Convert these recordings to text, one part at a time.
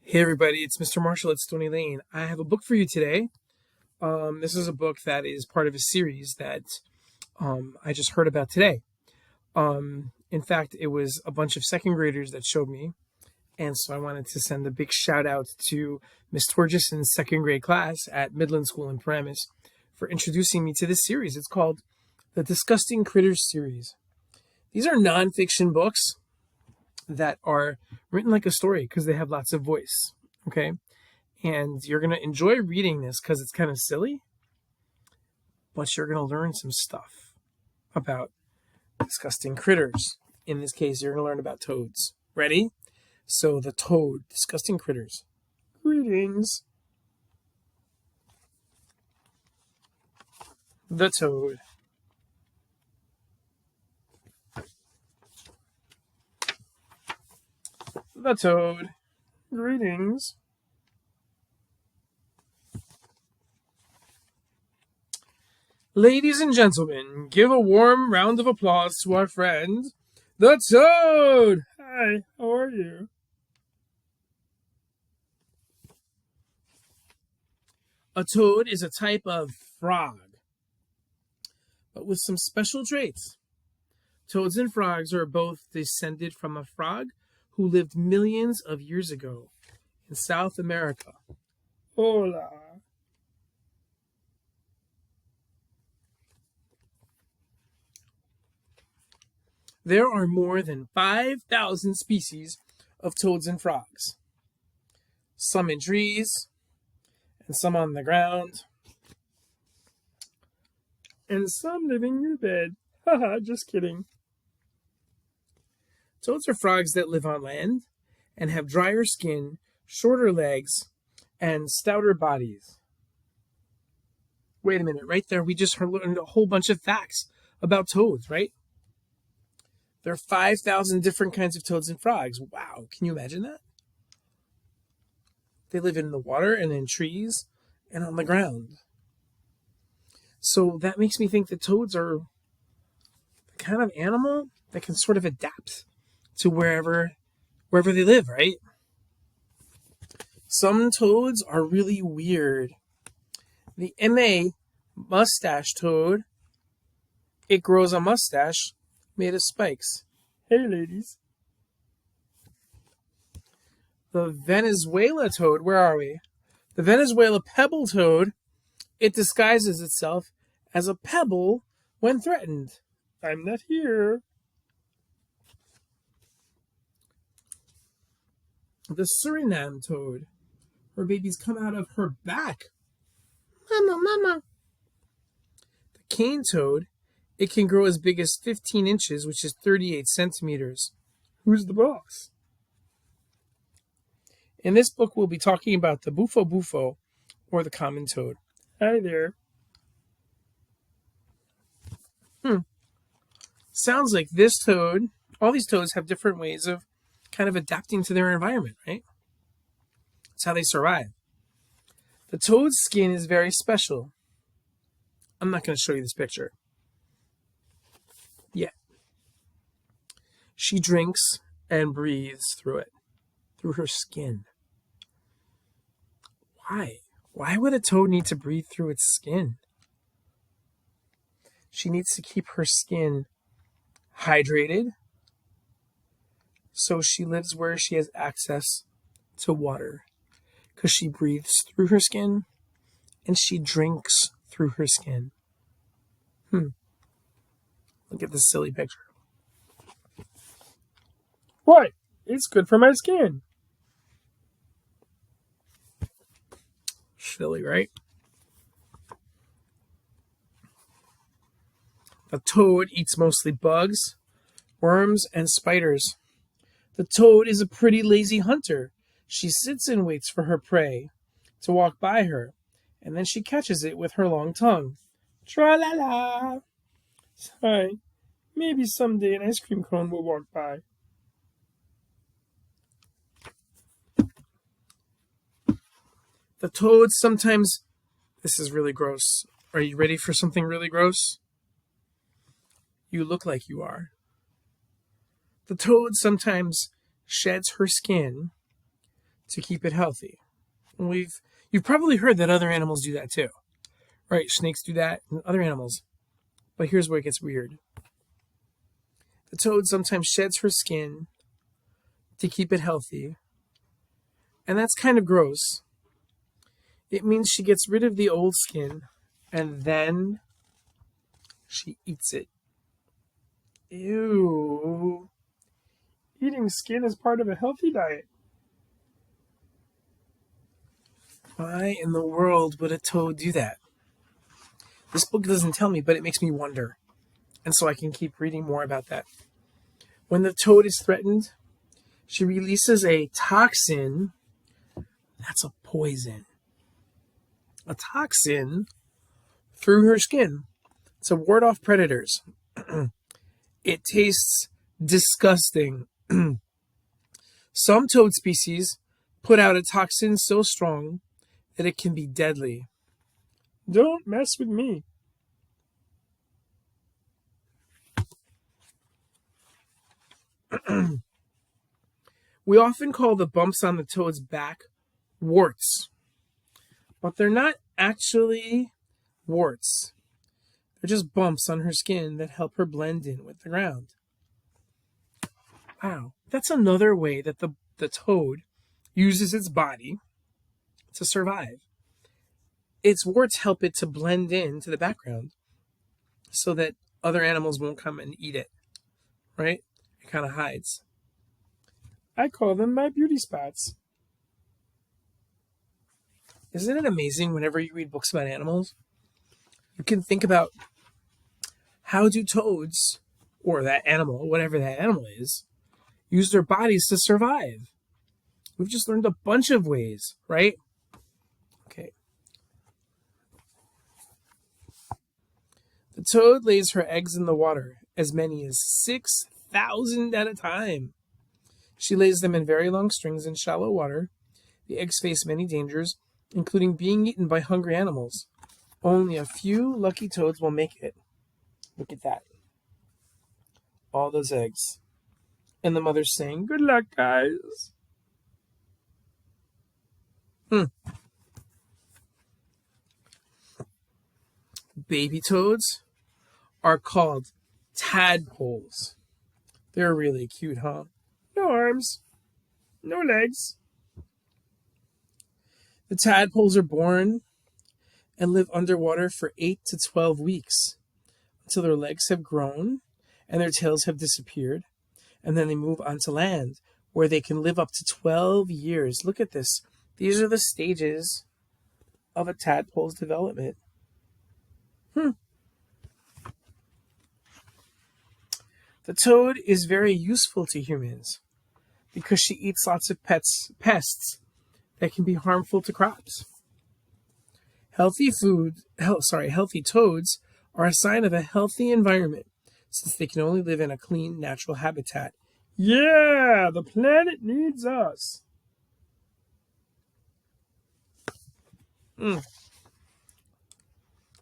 Hey everybody, it's Mr. Marshall at Stony Lane. I have a book for you today. This is a book that is part of a series that I just heard about today. In fact, it was a bunch of second graders that showed me, and so I wanted to send a big shout out to Miss Torjussen's second grade class at Midland School in Paramus for introducing me to this series. It's called the Disgusting Critters series. These are nonfiction books that are written like a story because they have lots of voice. Okay. And you're going to enjoy reading this because it's kind of silly, but you're going to learn some stuff about disgusting critters. In this case, you're going to learn about toads. Ready? So, the toad, disgusting critters. Greetings. The toad. The toad. Greetings. Ladies and gentlemen, give a warm round of applause to our friend, the toad. Hi, how are you? A toad is a type of frog, but with some special traits. Toads and frogs are both descended from a frog who lived millions of years ago in South America. Hola. There are more than 5,000 species of toads and frogs. Some in trees, and some on the ground, and some living in your bed. Haha, just kidding. Toads are frogs that live on land and have drier skin, shorter legs, and stouter bodies. Wait a minute, right there, we just learned a whole bunch of facts about toads, right? There are 5,000 different kinds of toads and frogs. Wow, can you imagine that? They live in the water and in trees and on the ground. So that makes me think that toads are the kind of animal that can sort of adapt to wherever they live, right? Some toads are really weird. The MA mustache toad, it grows a mustache made of spikes. Hey, ladies. The Venezuela toad, where are we? The Venezuela pebble toad, it disguises itself as a pebble when threatened. I'm not here. The Suriname toad, her babies come out of her back. Mama, mama. The cane toad, it can grow as big as 15 inches, which is 38 centimeters. Who's the boss? In this book, we'll be talking about the bufo bufo, or the common toad. Hi there. Sounds like this toad, all these toads have different ways of kind of adapting to their environment, right? That's how they survive. The toad's skin is very special. I'm not going to show you this picture yet. She drinks and breathes through it, through her skin. Why? Why would a toad need to breathe through its skin? She needs to keep her skin hydrated, so she lives where she has access to water, because she breathes through her skin and she drinks through her skin. Look at this silly picture. What? It's good for my skin. Silly, right? The toad eats mostly bugs, worms, and spiders. The toad is a pretty lazy hunter. She sits and waits for her prey to walk by her, and then she catches it with her long tongue. Tra-la-la! Hi, maybe someday an ice cream cone will walk by. The toads sometimes... This is really gross. Are you ready for something really gross? You look like you are. The toad sometimes sheds her skin to keep it healthy. You've probably heard that other animals do that too, right? Snakes do that and other animals. But here's where it gets weird. The toad sometimes sheds her skin to keep it healthy, and that's kind of gross. It means she gets rid of the old skin and then she eats it. Ew. Eating skin is part of a healthy diet. Why in the world would a toad do that? This book doesn't tell me, but it makes me wonder. And so I can keep reading more about that. When the toad is threatened, she releases a toxin. That's a poison. A toxin through her skin to ward off predators. It tastes disgusting. Some toad species put out a toxin so strong that it can be deadly. Don't mess with me. We often call the bumps on the toad's back warts, but they're not actually warts. They're just bumps on her skin that help her blend in with the ground. Wow, that's another way that the toad uses its body to survive. Its warts help it to blend in to the background so that other animals won't come and eat it, right? It kind of hides. I call them my beauty spots. Isn't it amazing whenever you read books about animals? You can think about how do toads, or that animal, whatever that animal is, use their bodies to survive? We've just learned a bunch of ways, right? Okay. The toad lays her eggs in the water, as many as 6,000 at a time. She lays them in very long strings in shallow water. The eggs face many dangers, including being eaten by hungry animals. Only a few lucky toads will make it. Look at that. All those eggs. And the mother's saying, "Good luck, guys." Baby toads are called tadpoles. They're really cute, huh? No arms, no legs. The tadpoles are born and live underwater for 8 to 12 weeks until their legs have grown and their tails have disappeared. And then they move onto land where they can live up to 12 years. Look at this. These are the stages of a tadpole's development. The toad is very useful to humans because she eats lots of pests that can be harmful to crops. Healthy toads are a sign of a healthy environment since they can only live in a clean, natural habitat. Yeah, the planet needs us.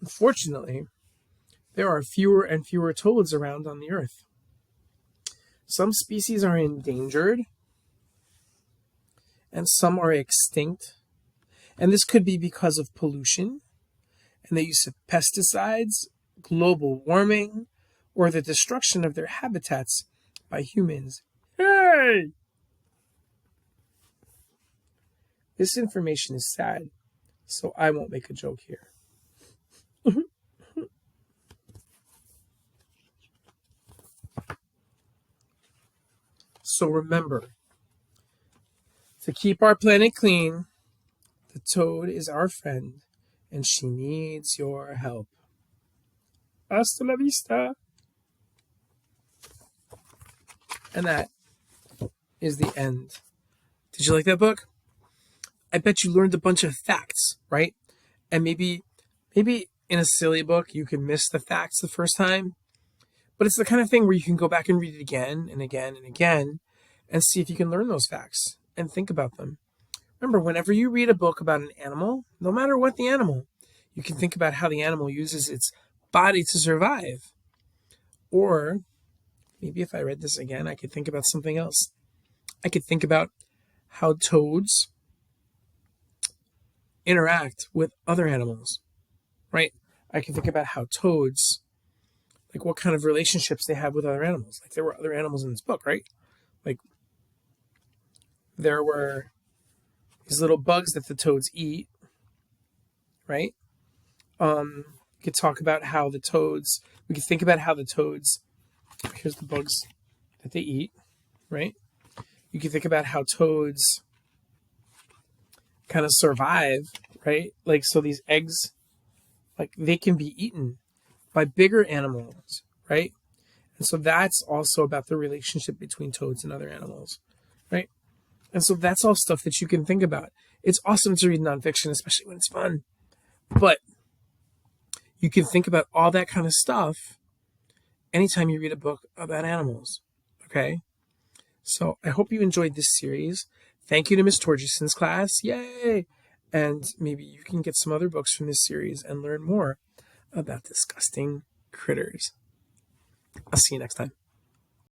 Unfortunately, there are fewer and fewer toads around on the earth. Some species are endangered, and some are extinct. And this could be because of pollution and the use of pesticides, global warming, or the destruction of their habitats by humans. Hey! This information is sad, so I won't make a joke here. So remember, to keep our planet clean, the toad is our friend, and she needs your help. Hasta la vista. And that is the end. Did you like that book? I bet you learned a bunch of facts, right? And maybe in a silly book you can miss the facts the first time, but it's the kind of thing where you can go back and read it again and again and again and see if you can learn those facts and think about them. Remember, whenever you read a book about an animal, no matter what the animal, you can think about how the animal uses its body to survive. Or maybe if I read this again, I could think about something else. I could think about how toads interact with other animals, right? I can think about how toads, like what kind of relationships they have with other animals. Like there were other animals in this book, right? Like there were these little bugs that the toads eat, right? You could talk about how the toads, we could think about how the toads, here's the bugs that they eat, right? You could think about how toads kind of survive, right? Like, so these eggs, like they can be eaten by bigger animals, right? And so that's also about the relationship between toads and other animals, right? And so that's all stuff that you can think about. It's awesome to read nonfiction, especially when it's fun. But you can think about all that kind of stuff anytime you read a book about animals, okay? So I hope you enjoyed this series. Thank you to Miss Torjussen's class. Yay! And maybe you can get some other books from this series and learn more about disgusting critters. I'll see you next time.